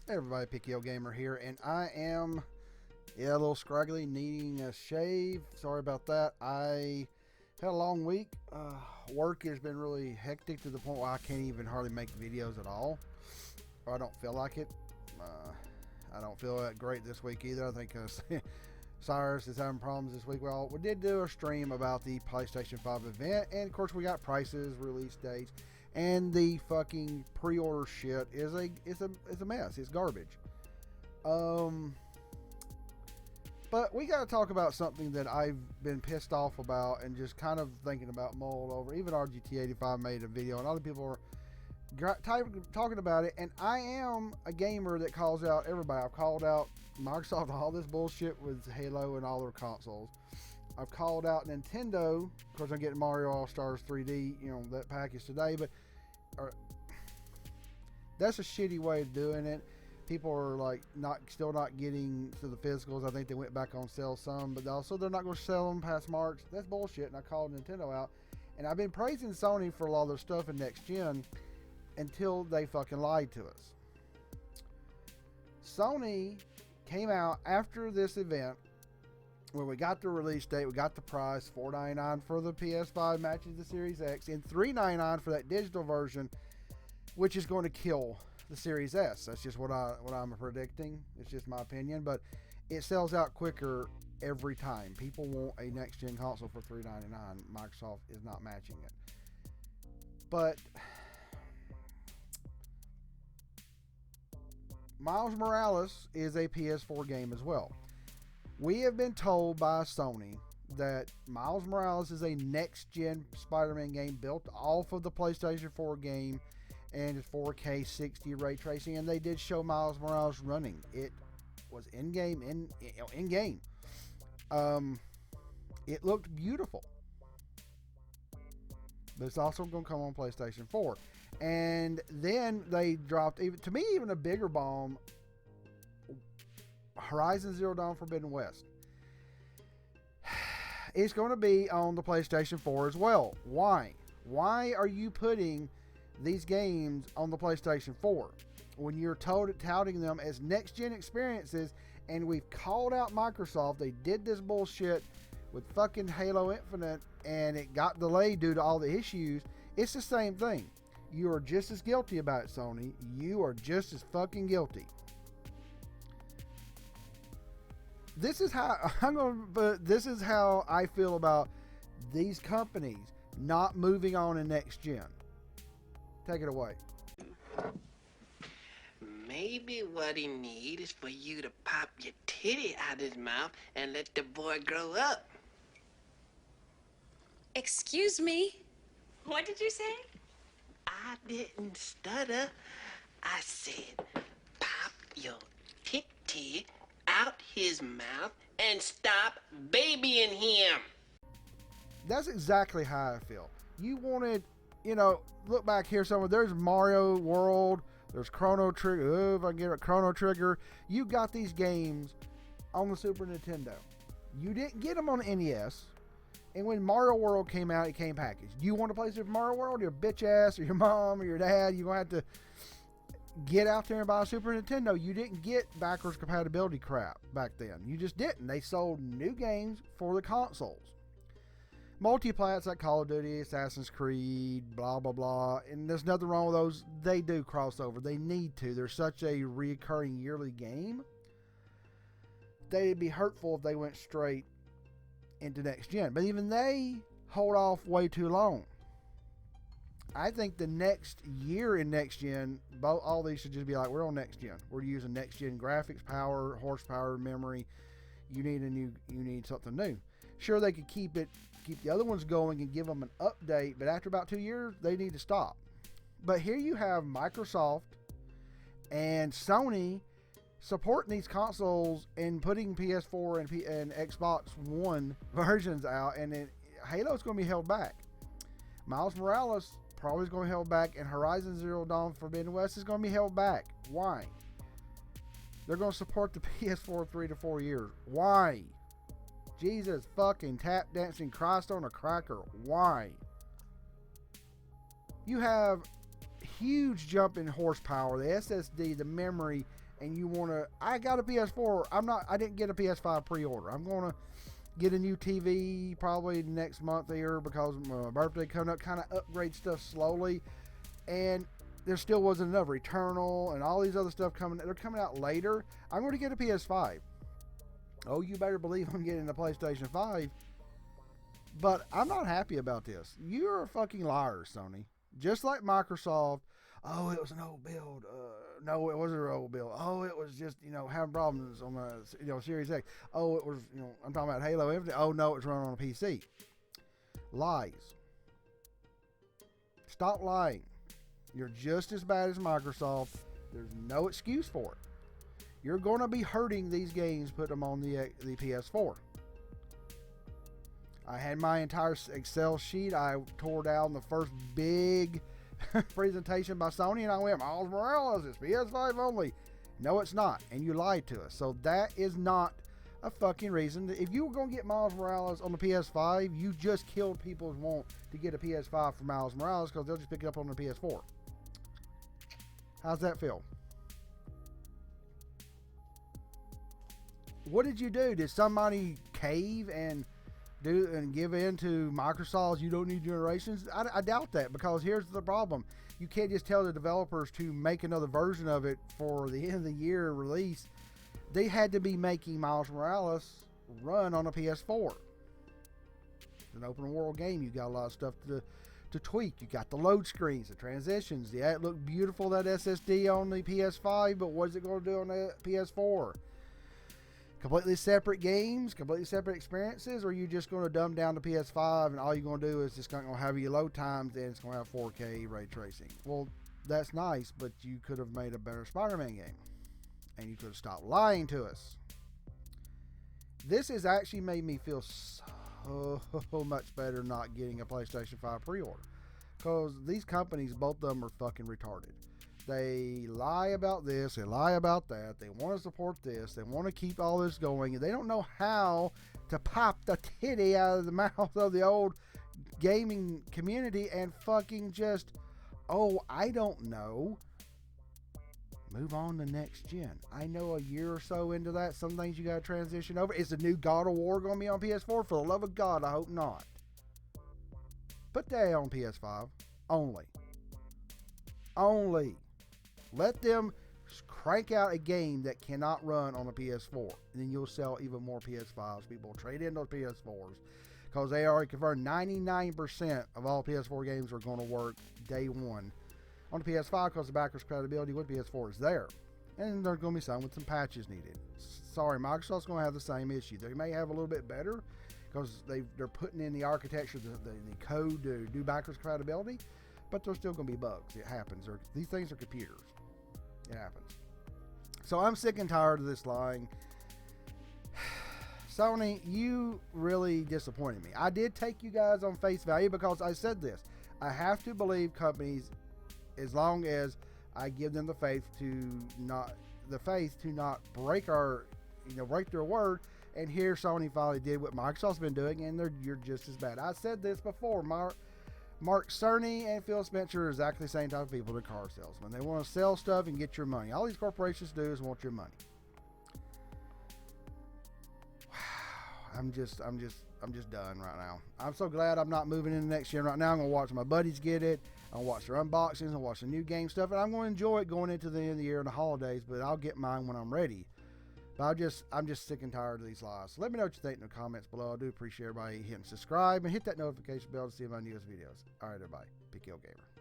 Hey everybody, Picky Gamer here, and I am, a little scraggly, needing a shave. Sorry about that. I had a long week. Work has been really hectic to the point where I can't even hardly make videos at all, or I don't feel like it. I don't feel that great this week either. I think Cyrus is having problems this week. Well, we did do a stream about the PlayStation 5 event, and of course we got prices, release dates, and the fucking pre-order shit is a mess. It's garbage. But we got to talk about something that I've been pissed off about and just kind of thinking about mulled over. Even RGT85 made a video, and other people are talking about it. And I am a gamer that calls out everybody. I've called out Microsoft all this bullshit with Halo and all their consoles. I've called out Nintendo. Of course, I'm getting Mario All Stars 3D, that package today. But that's a shitty way of doing it. People are like still not getting to the physicals. I think they went back on sale some, but also they're not going to sell them past March. That's bullshit. And I called Nintendo out, and I've been praising Sony for a lot of their stuff in next gen until they fucking lied to us. Sony came out after this event where we got the release date, we got the price, $499 for the PS5 matches the Series X, and $399 for that digital version, which is going to kill the Series S. That's just what I'm predicting. It's just my opinion, but it sells out quicker every time. People want a next gen console for $399. Microsoft is not matching it. But Miles Morales is a PS4 game as well. We have been told by Sony that Miles Morales is a next-gen Spider-Man game built off of the PlayStation 4 game and it's 4K 60 ray tracing, and they did show Miles Morales running. It was in-game. It looked beautiful. But it's also going to come on PlayStation 4. And then they dropped, even a bigger bomb, Horizon Zero Dawn Forbidden West. It's going to be on the PlayStation 4 as well. Why? Why are you putting these games on the PlayStation 4 when you're touting them as next-gen experiences? And we've called out Microsoft. They did this bullshit with fucking Halo Infinite, and it got delayed due to all the issues. It's the same thing. You are just as guilty about it, Sony. You are just as fucking guilty. This is how I feel about these companies not moving on in next gen. Take it away. Maybe what he needs is for you to pop your titty out his mouth and let the boy grow up. Excuse me? What did you say? I didn't stutter. I said, pop your titty out his mouth and stop babying him. That's exactly how I feel. You wanted, look back here somewhere. There's Mario World. There's Chrono Trigger. Oh, if I can get a Chrono Trigger. You got these games on the Super Nintendo. You didn't get them on the NES. And when Mario World came out, it came packaged. You want to play Super Mario World? Your bitch ass or your mom or your dad, you're going to have to get out there and buy a Super Nintendo. You didn't get backwards compatibility crap back then. You just didn't. They sold new games for the consoles. Multiplats like Call of Duty, Assassin's Creed, blah, blah, blah. And there's nothing wrong with those. They do crossover. They need to. They're such a recurring yearly game. They'd be hurtful if they went straight into next gen, but even they hold off way too long. I think the next year in next gen, all these should just be like, we're on next gen. We're using next gen graphics, power, horsepower, memory. You need something new. Sure, they could keep the other ones going and give them an update, but after about 2 years, they need to stop. But here you have Microsoft and Sony supporting these consoles and putting PS4 and Xbox One versions out, and then Halo's going to be held back. Miles Morales probably is going to be held back, and Horizon Zero Dawn Forbidden West is going to be held back. Why? They're going to support the PS4 3 to 4 years. Why? Jesus fucking tap dancing Christ on a cracker. Why? You have huge jump in horsepower, the SSD, the memory, and you want to, I got a PS4. I didn't get a PS5 pre-order. I'm going to get a new TV probably next month here because my birthday coming up, kind of upgrade stuff slowly. And there still wasn't enough. Returnal and all these other stuff coming, they're coming out later. I'm going to get a PS5. Oh, you better believe I'm getting a PlayStation 5. But I'm not happy about this. You're fucking liars, Sony. Just like Microsoft. Oh, it was an old build. No, it wasn't an old build. Oh, it was just, having problems on the, Series X. Oh, it was, I'm talking about Halo Infinite. Oh, no, it's running on a PC. Lies. Stop lying. You're just as bad as Microsoft. There's no excuse for it. You're going to be hurting these games, put them on the PS4. I had my entire Excel sheet. I tore down the first big presentation by Sony, and I went, Miles Morales, it's PS5 only. No, it's not, and you lied to us. So that is not a fucking reason. If you were going to get Miles Morales on the PS5, you just killed people's want to get a PS5 for Miles Morales because they'll just pick it up on the PS4. How's that feel? What did you do? Did somebody cave and give in to Microsoft's you don't need generations? I doubt that, because here's the problem. You can't just tell the developers to make another version of it for the end of the year release. They had to be making Miles Morales run on a PS4. It's an open world game. You got a lot of stuff to tweak. You got the load screens, the transitions. Yeah, it looked beautiful, that SSD on the PS5, but what is it going to do on the PS4? Completely separate games, completely separate experiences, or are you just going to dumb down the PS5 and all you're going to do is just going to have your load times and it's going to have 4K ray tracing? Well, that's nice, but you could have made a better Spider-Man game. And you could have stopped lying to us. This has actually made me feel so much better not getting a PlayStation 5 pre-order. Because these companies, both of them are fucking retarded. They lie about this, they lie about that, they want to support this, they want to keep all this going, and they don't know how to pop the titty out of the mouth of the old gaming community and fucking just, oh, I don't know, move on to next gen. I know a year or so into that, some things you got to transition over. Is the new God of War going to be on PS4? For the love of God, I hope not. Put that on PS5 only. Let them crank out a game that cannot run on a PS4. And then you'll sell even more PS5s. People will trade in those PS4s. Because they already confirmed 99% of all PS4 games are going to work day one on the PS5 because the backwards compatibility with PS4 is there. And there's going to be some with some patches needed. Sorry, Microsoft's going to have the same issue. They may have a little bit better because they're putting in the architecture, the code to do backwards compatibility. But there's still going to be bugs. It happens. These things are computers. It happens. So I'm sick and tired of this lying. Sony, you really disappointed me. I did take you guys on face value because I said this. I have to believe companies as long as I give them the faith to not break break their word. And here Sony finally did what Microsoft's been doing, and you're just as bad. I said this before. Mark Cerny and Phil Spencer are exactly the same type of people. They're car salesmen. They want to sell stuff and get your money. All these corporations do is want your money. Wow, I'm just done right now. I'm so glad I'm not moving into next gen right now. I'm gonna watch my buddies get it. I'll watch their unboxings. I'll watch the new game stuff, and I'm gonna enjoy it going into the end of the year and the holidays. But I'll get mine when I'm ready. But I'm just sick and tired of these lies. So let me know what you think in the comments below. I do appreciate everybody hitting subscribe and hit that notification bell to see my newest videos. All right, everybody. Be Kill Gamer.